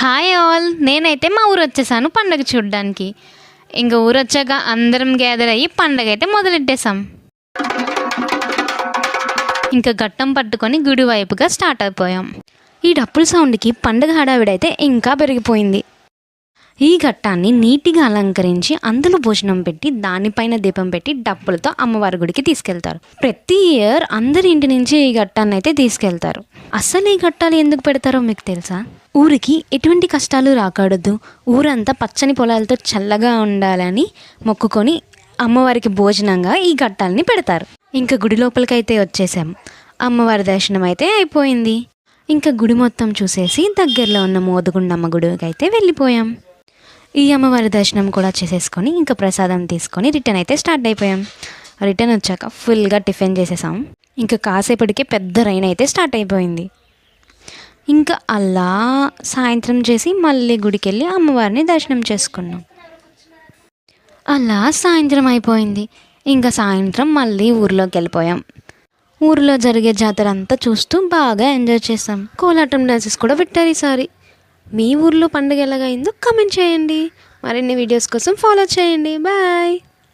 Hi all, నేనైతే మా ఊరు వచ్చేసాను పండగ చూడడానికి. ఇంకా ఊరు వచ్చాక అందరం గ్యాదర్ అయ్యి పండగ అయితే మొదలెట్టేసాం. ఇంకా గట్టం పట్టుకొని గుడి వైపుగా స్టార్ట్ అయిపోయాం. ఈ డప్పుల సౌండ్కి పండగ హడావిడైతే ఇంకా పెరిగిపోయింది. ఈ ఘట్టాన్ని నీట్గా అలంకరించి అందులో భోజనం పెట్టి దానిపైన దీపం పెట్టి డప్పులతో అమ్మవారి గుడికి తీసుకెళ్తారు. ప్రతి ఇయర్ అందరి ఇంటి నుంచి ఈ ఘట్టాన్ని అయితే తీసుకెళ్తారు. అసలు ఈ ఘట్టాలు ఎందుకు పెడతారో మీకు తెలుసా? ఊరికి ఎటువంటి కష్టాలు రాకూడదు, ఊరంతా పచ్చని పొలాలతో చల్లగా ఉండాలని మొక్కుకొని అమ్మవారికి భోజనంగా ఈ ఘట్టాలని పెడతారు. ఇంకా గుడి లోపలికైతే వచ్చేసాం. అమ్మవారి దర్శనం అయితే అయిపోయింది. ఇంకా గుడి మొత్తం చూసేసి దగ్గరలో ఉన్న మోదుగుండమ్మ గుడికి అయితే వెళ్ళిపోయాం. ఈ అమ్మవారి దర్శనం కూడా చేసేసుకొని ఇంకా ప్రసాదం తీసుకొని రిటర్న్ అయితే స్టార్ట్ అయిపోయాం. రిటర్న్ వచ్చాక ఫుల్గా టిఫిన్ చేసేసాం. ఇంకా కాసేపటికే పెద్ద రైన్ అయితే స్టార్ట్ అయిపోయింది. ఇంకా అలా సాయంత్రం చేసి మళ్ళీ గుడికి వెళ్ళి అమ్మవారిని దర్శనం చేసుకున్నాం. అలా సాయంత్రం అయిపోయింది. ఇంకా సాయంత్రం మళ్ళీ ఊర్లోకి వెళ్ళిపోయాం. ఊరిలో జరిగే జాతర అంతా చూస్తూ బాగా ఎంజాయ్ చేసాం. కోలాటం డాన్సెస్ కూడా పెట్టారు ఈసారి. మీ ఊర్లో పండుగ ఎలాగైందో కామెంట్ చేయండి. మరిన్ని వీడియోస్ కోసం ఫాలో చేయండి. బాయ్.